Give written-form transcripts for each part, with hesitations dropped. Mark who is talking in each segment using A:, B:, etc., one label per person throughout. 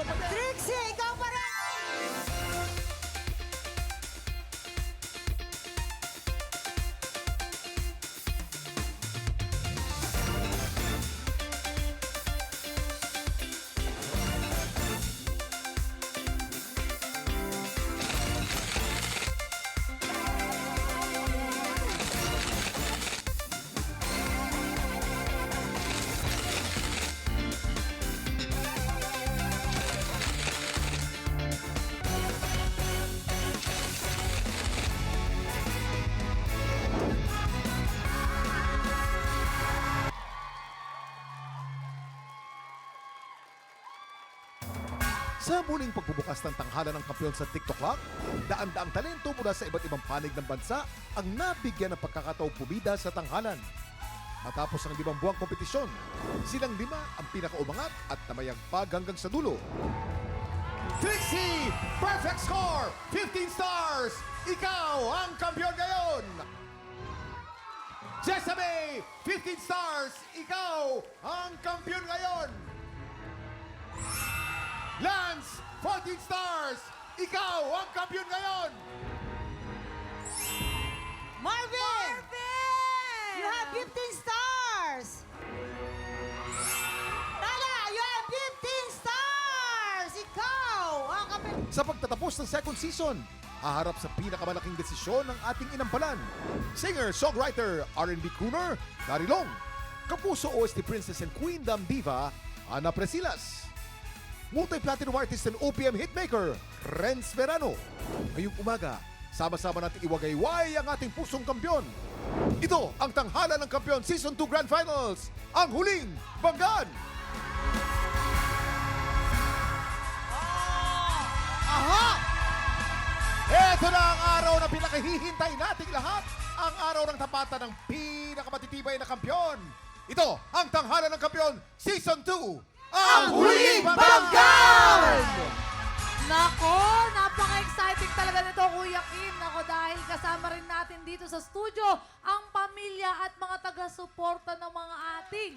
A: Trixie, ikaw pa rin!
B: Sa muling pagbubukas ng tanghalan ng kampiyon sa TikTok Club, daan-daang talento mula sa iba't ibang panig ng bansa ang nabigyan ng pagkakataong pumida sa tanghalan. Matapos ang 5 buwang kompetisyon, silang 5 ang pinakaumangat at namayagpag hanggang sa dulo. Trixie! Perfect score! 15 stars! Ikaw ang kampiyon ngayon! Jessamy! 15 stars! Ikaw ang kampiyon ngayon! Lance, 14 stars! Ikaw ang kampiyon ngayon!
A: Marvin! You have 15 stars! Tala, you have 15 stars! Ikaw ang kapit...
B: Sa pagtatapos ng second season, haharap sa pinakamalaking desisyon ng ating inampalan. Singer, songwriter, R&B crooner, Darilong. Kapuso OST Princess and Queen Dam Diva, Ana Presilas. Multi-platinum artist and OPM hitmaker, Renz Verano. Ngayong umaga, sama-sama natin iwagayway ang ating pusong kampiyon. Ito ang tanghalan ng kampiyon Season 2 Grand Finals, ang huling banggan! Aha! Ito na ang araw na pinakahihintay nating lahat, ang araw ng tapatan ng pinakamatitibay na kampiyon. Ito ang tanghalan ng kampiyon Season 2, ang huling banggan!
C: Nako, napaka-exciting talaga nito, Kuya Kim. Nako, dahil kasama rin natin dito sa studio ang pamilya at mga taga-suporta ng mga ating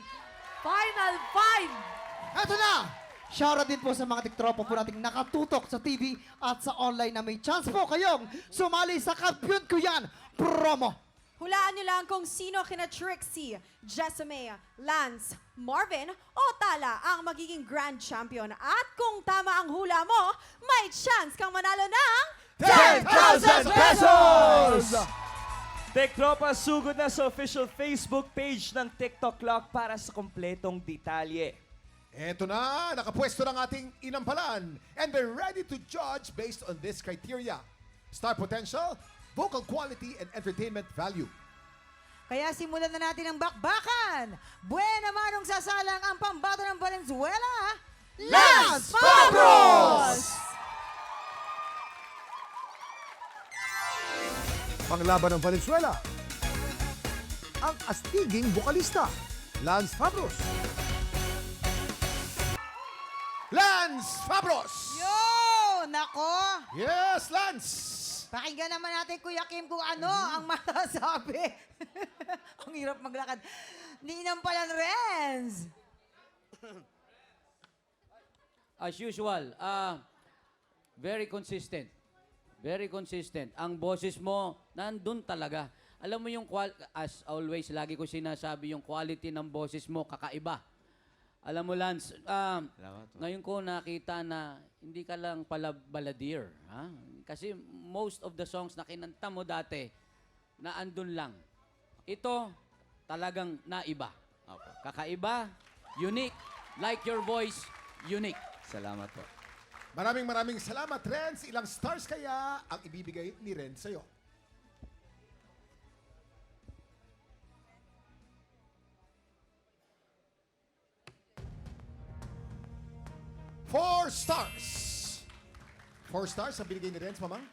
C: Final Five.
D: Eto na! Shoutout din po sa mga tiktropa po nating nakatutok sa TV at sa online na may chance po kayong sumali sa Kampiyon Ko Yan promo.
E: Hulaan niyo lang kung sino kina Trixie, Jessamy, Lance, Marvin o Tala ang magiging grand champion. At kung tama ang hula mo, may chance kang manalo ng
B: 10,000 pesos!
F: Tektropa, sugod na sa official Facebook page ng TikTok Clock para sa kompletong detalye.
B: Eto na, nakapwesto ng ating inampalan and they're ready to judge based on this criteria. Star potential, vocal quality, and entertainment value.
A: Kaya simulan na natin ang bakbakan. Buena manong sasalang ang pambato ng Valenzuela,
B: Lance Fabros! Panglaban ng Valenzuela, ang astiging vokalista, Lance Fabros. Lance Fabros!
A: Yo! Nako!
B: Yes, Lance!
A: Pakinggan naman natin, Kuya Kim, kung ano ang masasabi. Ang hirap maglakad. Ninang pala Renz.
G: As usual, very consistent. Very consistent. Ang boses mo, nandun talaga. Alam mo yung, as always, lagi ko sinasabi, yung quality ng boses mo, kakaiba. Alam mo, Lance, ngayon ko nakita na hindi ka lang pala balladeer. Ha? Kasi most of the songs na kinanta mo dati, na andun lang. Ito, talagang naiba. Kakaiba, unique, like your voice, unique.
F: Salamat po.
B: Maraming salamat, Renz. Ilang stars kaya ang ibibigay ni Renz sa'yo? Four stars. 4 stars ang binigay ni Renz, Mamang.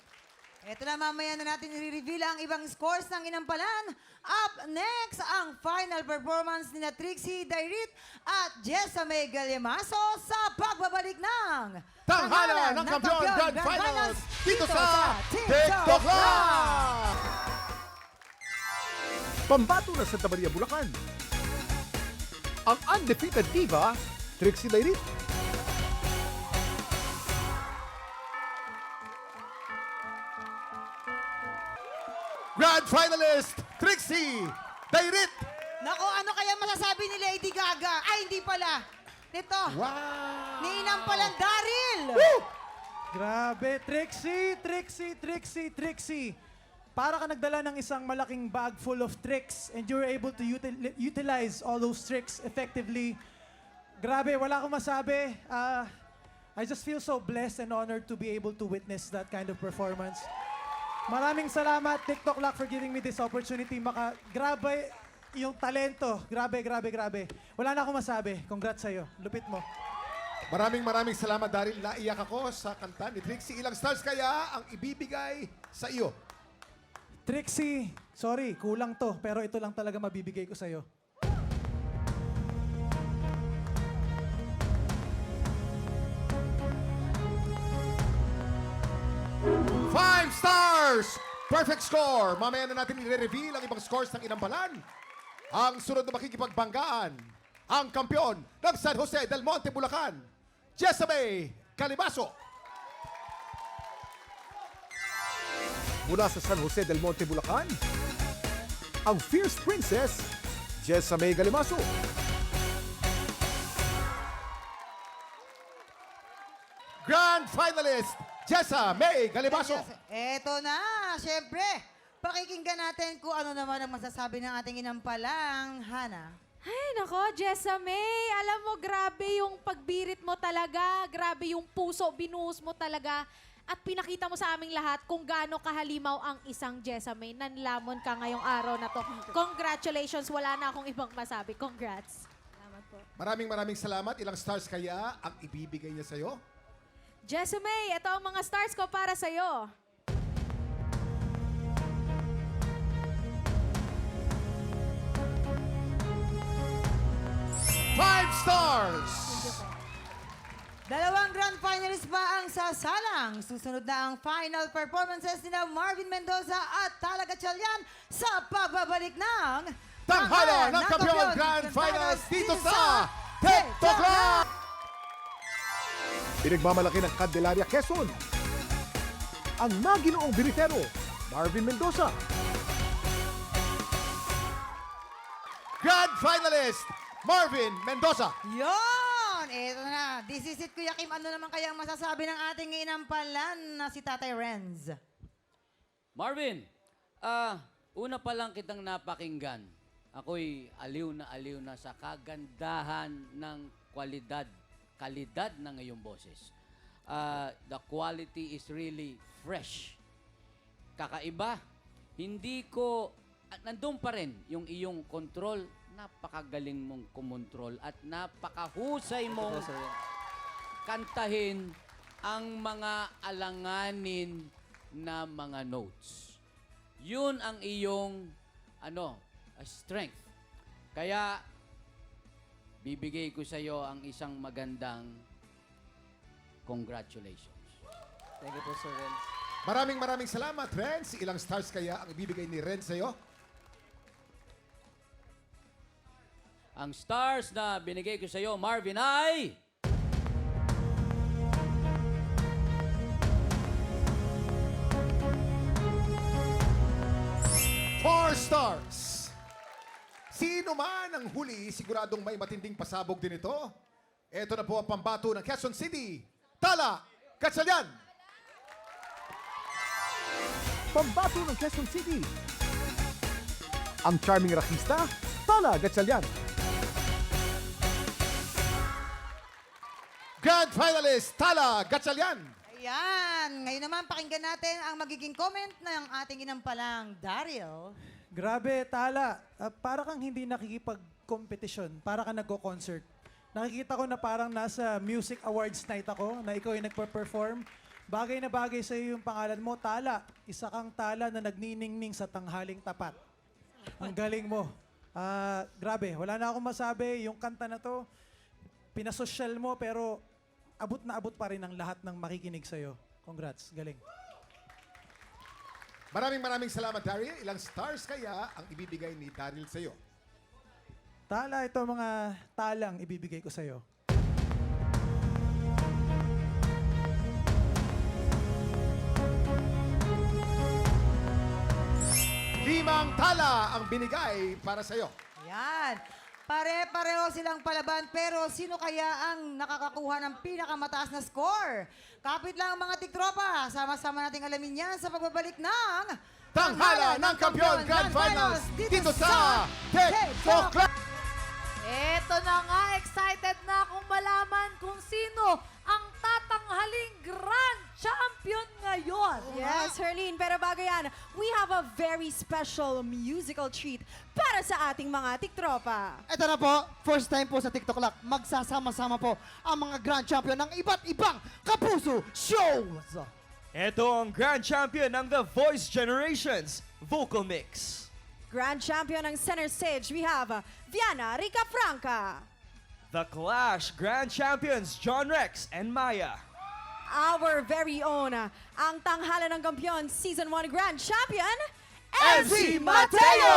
A: Ito na, mamaya na natin i-reveal ang ibang scores ng inampalan. Up next, ang final performance ni Trixie Dairit at Jessamy Galimaso sa pagbabalik ng
B: Tanghalan ng Kampiyon Grand Finals dito sa TikTok Club! Pambato na Santa Maria, Bulacan. Ang undefeated diva, Trixie Dairit. Grand finalist, Trixie Dairit.
A: Nako, ano kaya masasabi ni Lady Gaga? Ay, hindi pala. Nito,
B: Wow!
A: ni Inampalan Daryl.
H: Grabe, Trixie. Para ka nagdala ng isang malaking bag full of tricks and you were able to utilize all those tricks effectively. Grabe, wala akong masabi. I just feel so blessed and honored to be able to witness that kind of performance. Maraming salamat, TikTok Lock, for giving me this opportunity. Grabe yung talento. Grabe. Wala na akong masabi. Congrats sa'yo. Lupit mo.
B: Maraming salamat, Daryl. Naiyak ako sa kanta ni Trixie. Ilang stars kaya ang ibibigay sa iyo?
H: Trixie, sorry, kulang to. Pero ito lang talaga mabibigay ko sa'yo.
B: Five stars! Perfect score! Mamaya na natin i-reveal ang ibang scores ng Inampalan. Ang sunod na makikipagbanggaan, ang kampiyon ng San Jose del Monte, Bulacan, Jessamay Calimaso. Mula sa San Jose del Monte, Bulacan, ang Fierce Princess, Jessamay Calimaso. Grand finalist, Jessamay Calimaso.
A: Eto na, syempre. Pakikinggan natin kung ano naman ang masasabi ng ating Inampalang Hana.
E: Ay, nako, Jessamay. Alam mo, grabe yung pagbirit mo talaga. Grabe yung puso, binuhos mo talaga. At pinakita mo sa aming lahat kung gaano kahalimaw ang isang Jessamay. Nanlamon ka ngayong araw na to. Congratulations. Wala na akong ibang masabi. Congrats. Salamat po.
B: Maraming salamat. Ilang stars kaya ang ibibigay niya sa'yo?
E: Jessamay, ito ang mga stars ko para sa'yo.
B: Five stars!
A: Dalawang grand finalists pa ang sasalang. Susunod na ang final performances nila Marvin Mendoza at Tala Gatchalian sa pagbabalik ng
B: Tanghala ng Kampiyon Grand Finals dito sa TikTok Live! Pinagmamalaki ng Candelaria, Quezon. Ang naginoong biritero, Marvin Mendoza. Grand finalist, Marvin Mendoza.
A: Yon! Eto na. This is it, Kuya Kim. Ano naman kaya ang masasabi ng ating Inampalan na si Tatay Renz?
G: Marvin, una pa lang kitang napakinggan. Ako'y aliw na sa kagandahan ng kalidad ng iyong boses. The quality is really fresh. Kakaiba. Hindi ko, nandun pa rin yung iyong control. Napakagaling mong kumontrol at napakahusay mong kantahin ang mga alanganin na mga notes. Yun ang iyong strength. Kaya bibigay ko sa iyo ang isang magandang congratulations.
F: Thank you po, Sir Renz.
B: Maraming salamat, Renz. Ilang stars kaya ang ibibigay ni Renz sa'yo?
G: Ang stars na binigay ko sa iyo, Marvin, ay...
B: Four stars. Sino man ang huli, siguradong may matinding pasabog din ito. Ito na po ang pambato ng Quezon City, Tala Gatchalian. Pambato ng Quezon City. Ang charming rakista, Tala Gatchalian. Grand finalist, Tala Gatchalian.
A: Ayan. Ngayon naman, pakinggan natin ang magiging comment ng ating Inampalang Daryl.
H: Grabe, Tala. Para kang hindi nakikipag-competition. Para kang nagko-concert. Nakikita ko na parang nasa Music Awards night ako, na ikaw ay nagpa-perform. Bagay na bagay sa iyo yung pangalan mo, Tala. Isa kang Tala na nagniningning sa tanghaling tapat. Ang galing mo. Grabe, wala na akong masabi. Yung kanta na to, pinasosyal mo, pero abot na abot pa rin ang lahat ng makikinig sa'yo. Congrats, galing.
B: Maraming salamat, Daryl. Ilang stars kaya ang ibibigay ni Daryl sa'yo?
H: Tala, ito mga talang ibibigay ko sa'yo.
B: 5 tala ang binigay para sa iyo.
A: Yan. Pare-pareho silang palaban, pero sino kaya ang nakakakuha ng pinakamataas na score? Kapit lang ang mga tiktropa. Sama-sama nating alamin yan sa pagbabalik ng
B: Tanghala ng Kampiyon Grand Finals dito sa TikTok Club.
C: Eto na nga, excited na akong malaman kung sino ang tatanghaling Grand Champion ngayon.
E: Yes, Herlene. Pero bago yan, we have a very special musical treat para sa ating mga tiktropa.
D: Ito na po, first time po sa TikTok Lock, magsasama-sama po ang mga Grand Champion ng iba't ibang Kapuso Shows.
F: Ito ang Grand Champion ng The Voice Generations Vocal Mix.
E: Grand champion ng center stage, we have Viana Rica Franca.
F: The Clash Grand Champions John Rex and Maya.
E: Our very own, ang Tanghala ng Kampiyon Season 1 Grand Champion,
B: MC Mateo!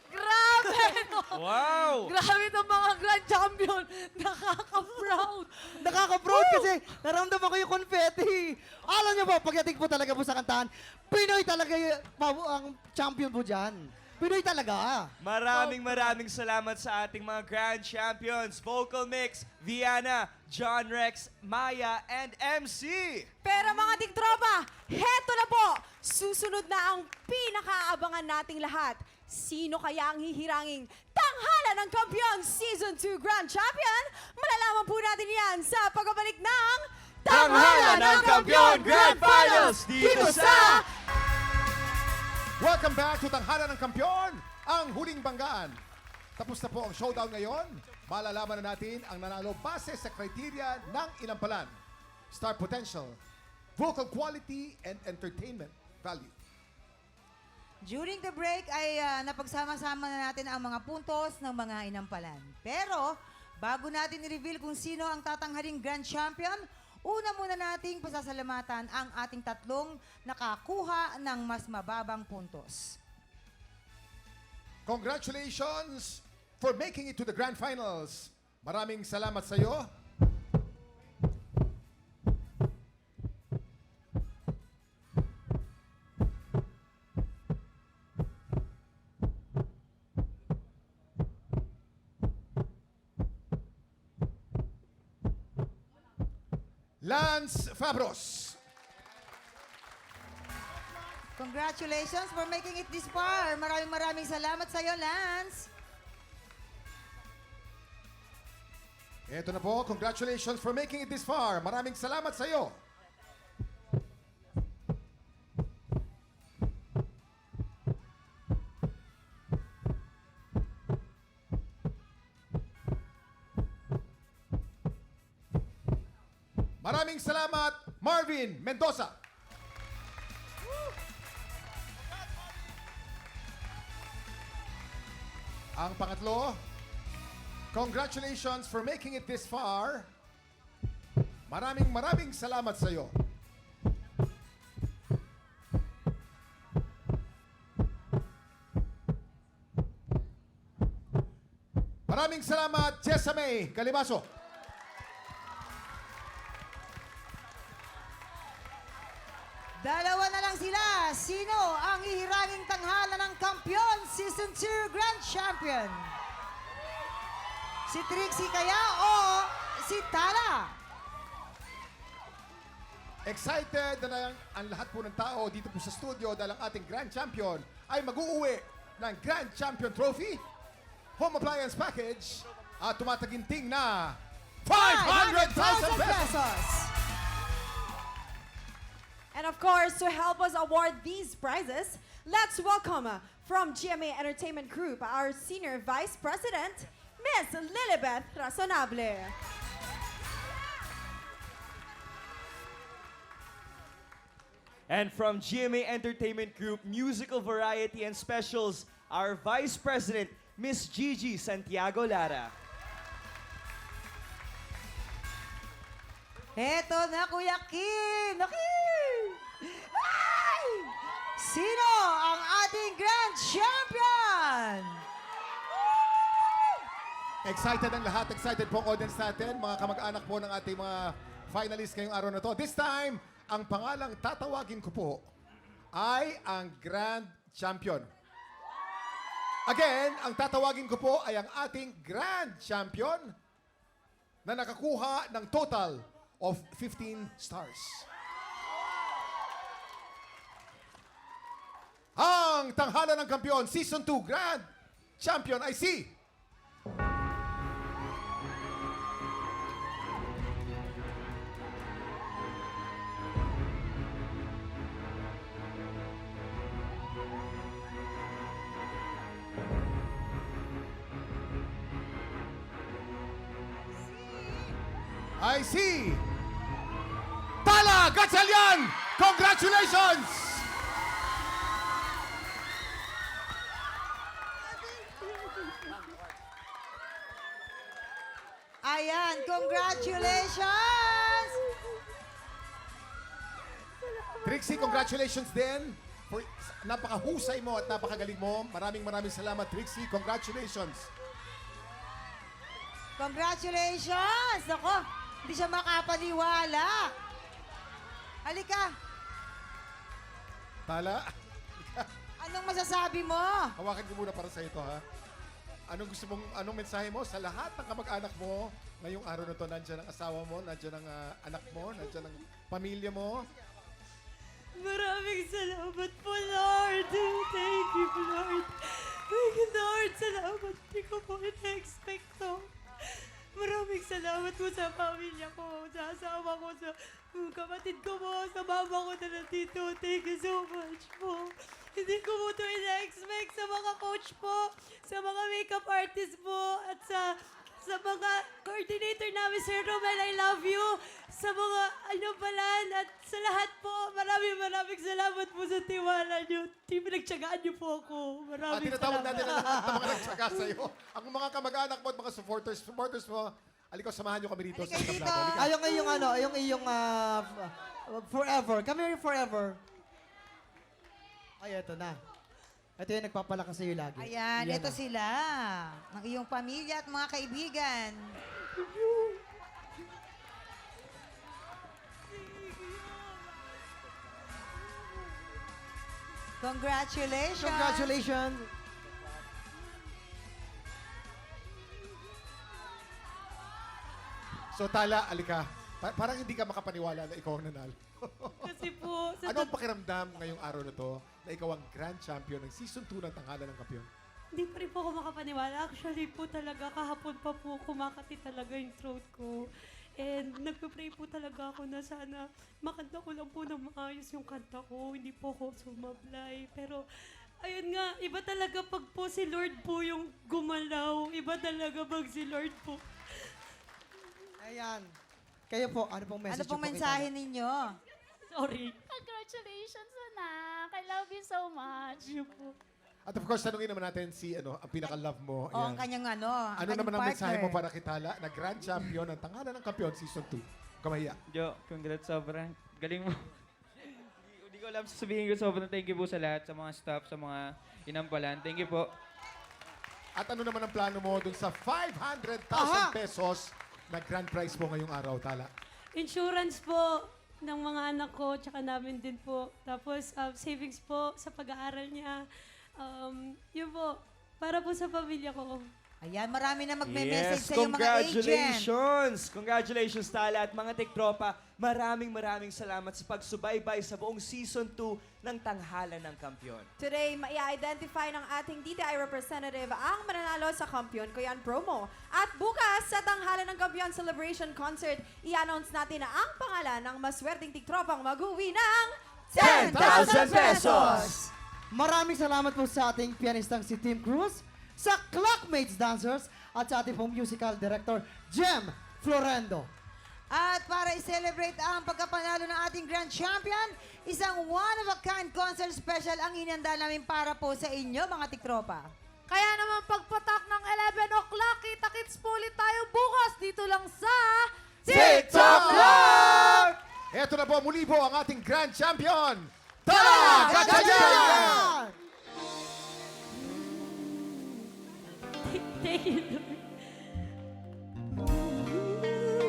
C: Grabe, no?
F: Wow!
C: Grabe itong mga Grand Champion. Nakaka-proud.
D: Nakaka-proud kasi naramdaman ko yung confetti. Alam niyo po, pagdating po talaga po sa kantahan, Pinoy talaga ang champion po dyan. Pinoy talaga.
F: Maraming salamat sa ating mga Grand Champions, Vocal Mix, Viana, John Rex, Maya, and MC.
E: Pero mga tiktropa, heto na po! Susunod na ang pinakaabangan nating lahat. Sino kaya ang hihiranging Tanghala ng Kampiyon Season 2 Grand Champion? Malalaman po natin yan sa pagbabalik ng
F: Tanghala ng Kampiyon Grand Finals dito sa
B: Welcome back to Tanghala ng Kampiyon, ang huling banggaan. Tapos na po ang showdown ngayon. Malalaman na natin ang nanalo base sa kriteria ng inampalan. Star potential, vocal quality, and entertainment value.
A: During the break ay napagsama-sama na natin ang mga puntos ng mga inampalan. Pero bago natin i-reveal kung sino ang tatanghaling Grand Champion, una muna nating pasasalamatan ang ating tatlong nakakuha ng mas mababang puntos.
B: Congratulations for making it to the Grand Finals. Maraming salamat sa iyo. Lance Fabros.
A: Congratulations for making it this far. Maraming salamat sa iyo, Lance.
B: Ito na po, congratulations for making it this far. Maraming salamat sa iyo. Maraming salamat, Marvin Mendoza. Ang pangatlo, congratulations for making it this far. Maraming salamat sa iyo. Maraming salamat, Jessamay Calimaso.
A: Dalawa na lang sila. Sino ang hihiranging Tanghala ng Kampiyon Season 2 Grand Champion? Si Trixie kaya o si Tala?
B: Excited na ang lahat po ng tao dito po sa studio dahil ang ating Grand Champion ay mag-uuwi ng Grand Champion Trophy, Home Appliance Package at tumataginting na 500,000 pesos!
E: And of course, to help us award these prizes, let's welcome from GMA Entertainment Group, our Senior Vice President, Miss Lilibeth Razonable.
F: And from GMA Entertainment Group, Musical Variety and Specials, our Vice President, Miss Gigi Santiago Lara.
A: Eto na, Kuya Kim! Ay! Sino ang ating Grand Champion?
B: Excited ang lahat, excited po ang audience natin, mga kamag-anak po ng ating mga finalist ngayong araw na to. This time, ang pangalang tatawagin ko po ay ang Grand Champion. Again, ang tatawagin ko po ay ang ating Grand Champion na nakakuha ng total of 15 stars. Ang tanghalan ng kampiyon, Season 2 Grand Champion ay si... I see. Tala Gatchalian! Congratulations!
A: Ayan, congratulations!
B: Trixie, congratulations din. For, napakahusay mo at napakagaling mo. Maraming salamat, Trixie. Congratulations.
A: Congratulations! Ako, hindi siya makapaniwala. Halika,
B: Tala,
A: anong masasabi mo?
B: hawakan ko muna para sa ito, ha? Anong mensahe mo sa lahat ng kamag-anak mo ngayong araw na to? Nandiyan ang asawa mo, nandiyan ang anak mo, nandiyan ang pamilya mo.
E: Maraming salamat po, Lord. Thank you, Lord. Thank you, Lord. Salamat. Hindi ko po ina-expect to. Maraming salamat po sa pamilya ko, sa asawa ko, sa kapatid ko po, sa mama ko na nandito. Thank you so much po. Hindi ko po ito ina-expect sa mga coach po, sa mga makeup artist po, at sa mga coordinator namin, Sir Romel, I love you. Sa mga at sa lahat po, maraming salamat po sa tiwala niyo. Pinagtsagaan niyo po ako. Maraming
B: Tinatawag
E: salamat.
B: natin ang lahat ng mga nagtsaga sa'yo. Ang mga kamag-anak mo at mga supporters mo, aliko, samahan nyo kami rito sa
A: Halika
B: Ikablado.
A: dito.
B: Halika.
D: Yung iyong forever. Come here forever. Ay, eto na. Ito yung nagpapalakas sa'yo lagi.
A: Ayan,
D: Yan
A: ito
D: na.
A: sila. Ang iyong pamilya at mga kaibigan. Congratulations!
D: Congratulations.
B: So Tala, alika. Parang hindi ka makapaniwala na ikaw ang nanalo.
E: Kasi po, sa
B: Ano ang pakiramdam ngayong araw na to na ikaw ang Grand Champion ng Season 2 ng Tanghalan ng Kampiyon?
E: Hindi pa rin po ako makapaniwala. Actually po talaga, kahapon pa po kumakati talaga yung throat ko. And nagpe-pray po talaga ako na sana makanta ko lang po ng maayos yung kanta ko. Hindi po ako sumablay. Pero ayun nga, iba talaga pag po si Lord po yung gumalaw. Iba talaga pag si Lord po.
D: Ayan. Kayo po, ano pong message
A: Ano pong
D: po kay
A: mensahe
D: Tala?
A: ninyo?
E: Sorry.
I: Congratulations, anak. I love you so much.
E: Yun po.
B: At of course, tanungin naman natin si ang pinaka-love mo.
A: O ang
B: Ayan.
A: kanyang
B: Ano
A: kanyang
B: naman ang mensahe
A: partner.
B: mo para kay Tala na Grand Champion ng Tanghalan ng Kampiyon Season 2? Kamahiya.
J: Jo, congrats sobrang. Galing mo. Hindi ko alam sasabihin ko sobrang thank you po sa lahat, sa mga staff, sa mga inampalan. Thank you po.
B: At ano naman ang plano mo dun sa 500,000 pesos na grand prize mo ngayong araw, Tala?
E: Insurance po ng mga anak ko, tsaka namin din po. Tapos savings po sa pag-aaral niya. Yun po, para po sa pamilya ko.
A: Ayan, marami na magme-message
F: Yes,
A: sa iyo mga agent.
F: congratulations! Congratulations, Tala at mga tiktropa. Maraming salamat sa pagsubaybay sa buong Season 2 ng Tanghalan ng Kampiyon.
E: Today, mai-identify ng ating DTI representative ang mananalo sa Kampiyon ko yan promo. At bukas sa Tanghalan ng Kampiyon Celebration Concert, i-announce natin na ang pangalan ng maswerteng tiktropang mag-uwi ng
A: 10,000
F: pesos!
D: Maraming salamat po sa ating pianistang si Tim Cruz, sa Clockmates Dancers, at sa ating pong musical director, Jem Florendo.
A: At para i-celebrate ang pagkapanalo ng ating Grand Champion, isang one-of-a-kind concert special ang inihanda namin para po sa inyo, mga tiktropa.
C: Kaya naman pagpatak ng 11 o'clock, kita-kits po ulit tayo bukas dito lang sa
B: TikTok Live! Eto na po, muli po ang ating Grand Champion, Tala Gatchalian!
E: Thank you, Lord.